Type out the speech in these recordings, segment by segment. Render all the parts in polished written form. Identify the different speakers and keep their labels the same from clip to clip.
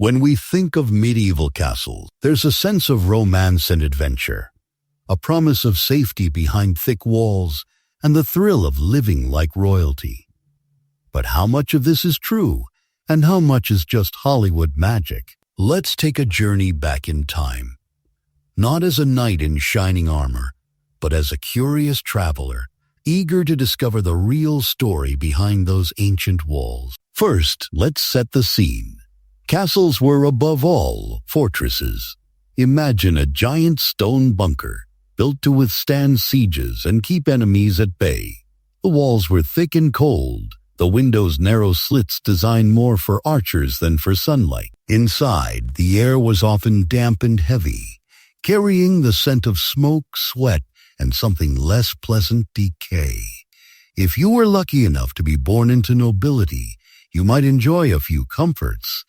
Speaker 1: When we think of medieval castles, there's a sense of romance and adventure, a promise of safety behind thick walls, and the thrill of living like royalty. But how much of this is true, and how much is just Hollywood magic? Let's take a journey back in time. Not as a knight in shining armor, but as a curious traveler, eager to discover the real story behind those ancient walls. First, let's set the scene. Castles were above all fortresses. Imagine a giant stone bunker, built to withstand sieges and keep enemies at bay. The walls were thick and cold, the windows narrow slits designed more for archers than for sunlight. Inside, the air was often damp and heavy, carrying the scent of smoke, sweat, and something less pleasant, decay. If you were lucky enough to be born into nobility, you might enjoy a few comforts: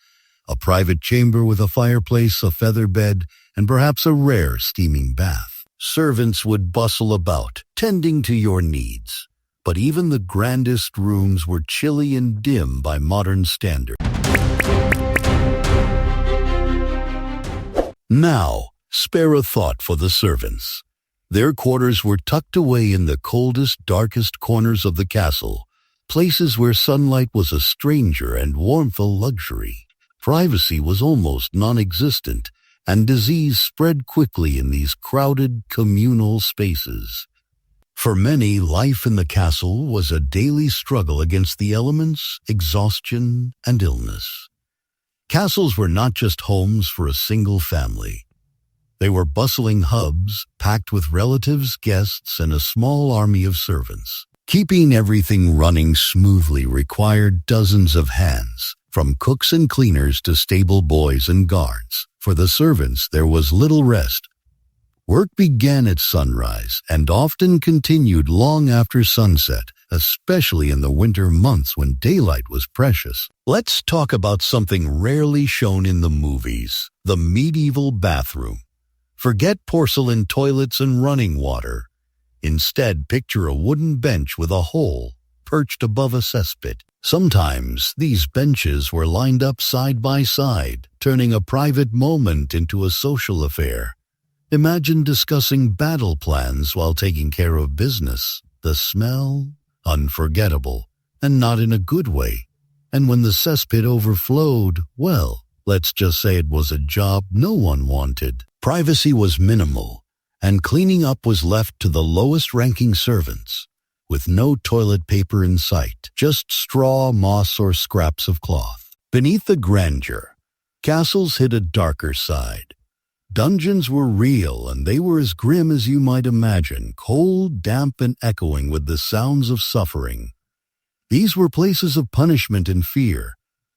Speaker 1: a private chamber with a fireplace, a feather bed, and perhaps a rare steaming bath. Servants would bustle about, tending to your needs. But even the grandest rooms were chilly and dim by modern standards. Now, spare a thought for the servants. Their quarters were tucked away in the coldest, darkest corners of the castle, places where sunlight was a stranger and warmth a luxury. Privacy was almost non-existent, and disease spread quickly in these crowded, communal spaces. For many, life in the castle was a daily struggle against the elements, exhaustion, and illness. Castles were not just homes for a single family. They were bustling hubs, packed with relatives, guests, and a small army of servants. Keeping everything running smoothly required dozens of hands, from cooks and cleaners to stable boys and guards. For the servants, there was little rest. Work began at sunrise and often continued long after sunset, especially in the winter months when daylight was precious. Let's talk about something rarely shown in the movies: the medieval bathroom. Forget porcelain toilets and running water. Instead, picture a wooden bench with a hole perched above a cesspit. Sometimes these benches were lined up side by side, turning a private moment into a social affair. Imagine discussing battle plans while taking care of business. The smell? Unforgettable, and not in a good way. And when the cesspit overflowed, well, let's just say it was a job no one wanted. Privacy was minimal, and cleaning up was left to the lowest-ranking servants, with no toilet paper in sight, just straw, moss, or scraps of cloth. Beneath the grandeur, castles hid a darker side. Dungeons were real, and they were as grim as you might imagine, cold, damp, and echoing with the sounds of suffering. These were places of punishment and fear,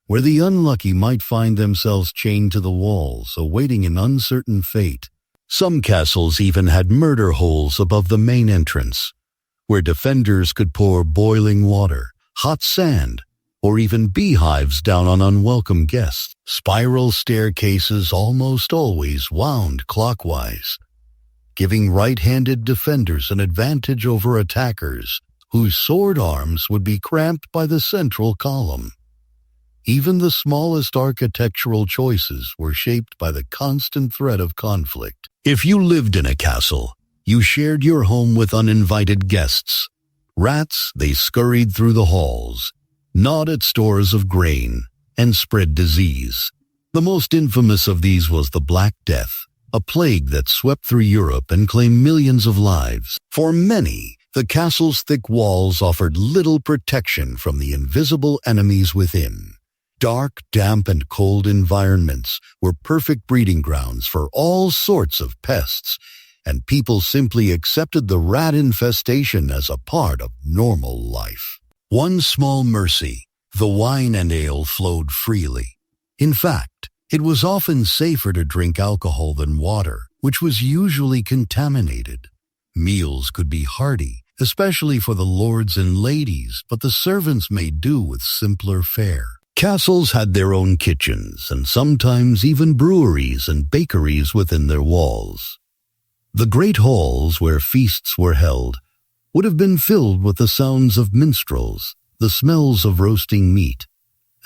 Speaker 1: where the unlucky might find themselves chained to the walls, awaiting an uncertain fate. Some castles even had murder holes above the main entrance, where defenders could pour boiling water, hot sand, or even beehives down on unwelcome guests. Spiral staircases almost always wound clockwise, giving right-handed defenders an advantage over attackers whose sword arms would be cramped by the central column. Even the smallest architectural choices were shaped by the constant threat of conflict. If you lived in a castle, you shared your home with uninvited guests. Rats, they scurried through the halls, gnawed at stores of grain, and spread disease. The most infamous of these was the Black Death, a plague that swept through Europe and claimed millions of lives. For many, the castle's thick walls offered little protection from the invisible enemies within. Dark, damp, and cold environments were perfect breeding grounds for all sorts of pests, and people simply accepted the rat infestation as a part of normal life. One small mercy: the wine and ale flowed freely. In fact, it was often safer to drink alcohol than water, which was usually contaminated. Meals could be hearty, especially for the lords and ladies, but the servants made do with simpler fare. Castles had their own kitchens, and sometimes even breweries and bakeries within their walls. The great halls where feasts were held would have been filled with the sounds of minstrels, the smells of roasting meat,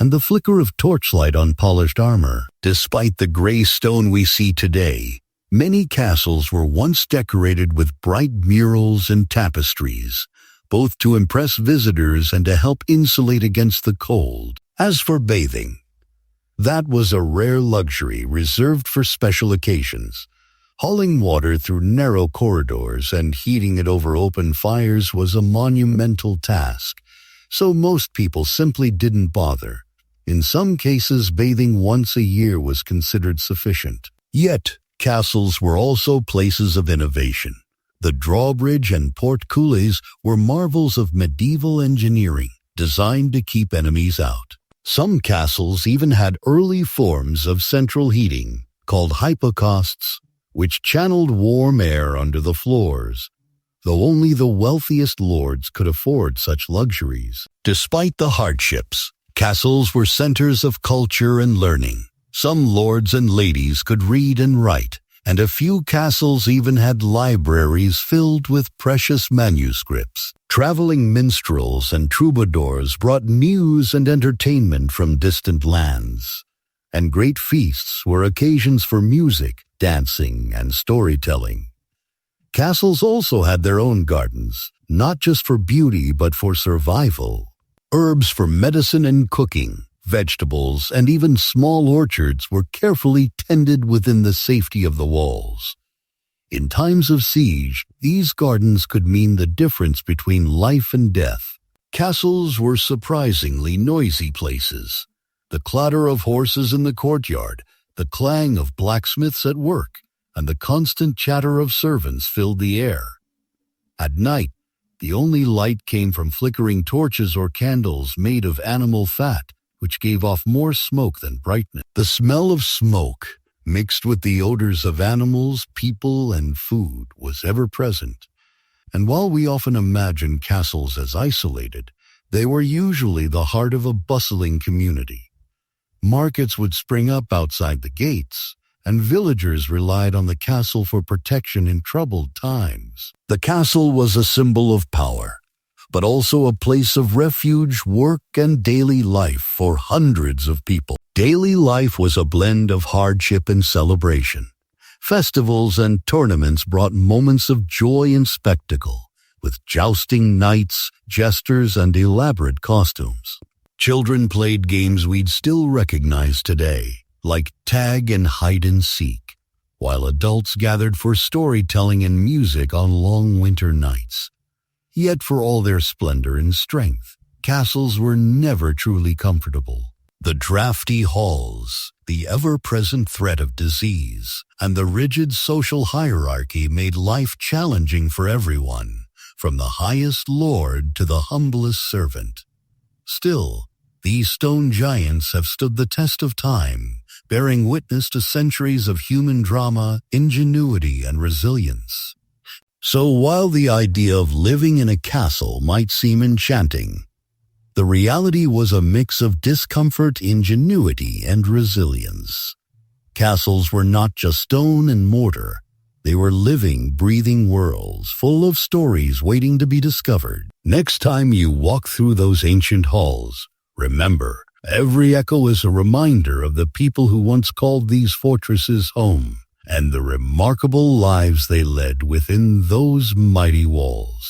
Speaker 1: and the flicker of torchlight on polished armor. Despite the gray stone we see today, many castles were once decorated with bright murals and tapestries, both to impress visitors and to help insulate against the cold. As for bathing, that was a rare luxury reserved for special occasions. Hauling water through narrow corridors and heating it over open fires was a monumental task, so most people simply didn't bother. In some cases, bathing once a year was considered sufficient. Yet, castles were also places of innovation. The drawbridge and portcullis were marvels of medieval engineering, designed to keep enemies out. Some castles even had early forms of central heating, called hypocausts, which channeled warm air under the floors, though only the wealthiest lords could afford such luxuries. Despite the hardships, castles were centers of culture and learning. Some lords and ladies could read and write, and a few castles even had libraries filled with precious manuscripts. Traveling minstrels and troubadours brought news and entertainment from distant lands, and great feasts were occasions for music, dancing, and storytelling. Castles also had their own gardens, not just for beauty but for survival. Herbs for medicine and cooking, vegetables, and even small orchards were carefully tended within the safety of the walls. In times of siege, these gardens could mean the difference between life and death. Castles were surprisingly noisy places. The clatter of horses in the courtyard, the clang of blacksmiths at work, and the constant chatter of servants filled the air. At night, the only light came from flickering torches or candles made of animal fat, which gave off more smoke than brightness. The smell of smoke, mixed with the odors of animals, people, and food, was ever present. And while we often imagine castles as isolated, they were usually the heart of a bustling community. Markets would spring up outside the gates, and villagers relied on the castle for protection in troubled times. The castle was a symbol of power, but also a place of refuge, work, and daily life for hundreds of people. Daily life was a blend of hardship and celebration. Festivals and tournaments brought moments of joy and spectacle, with jousting knights, jesters, and elaborate costumes. Children played games we'd still recognize today, like tag and hide and seek, while adults gathered for storytelling and music on long winter nights. Yet for all their splendor and strength, castles were never truly comfortable. The drafty halls, the ever-present threat of disease, and the rigid social hierarchy made life challenging for everyone, from the highest lord to the humblest servant. Still, these stone giants have stood the test of time, bearing witness to centuries of human drama, ingenuity, and resilience. So while the idea of living in a castle might seem enchanting, the reality was a mix of discomfort, ingenuity, and resilience. Castles were not just stone and mortar. They were living, breathing worlds full of stories waiting to be discovered. Next time you walk through those ancient halls, remember, every echo is a reminder of the people who once called these fortresses home, and the remarkable lives they led within those mighty walls.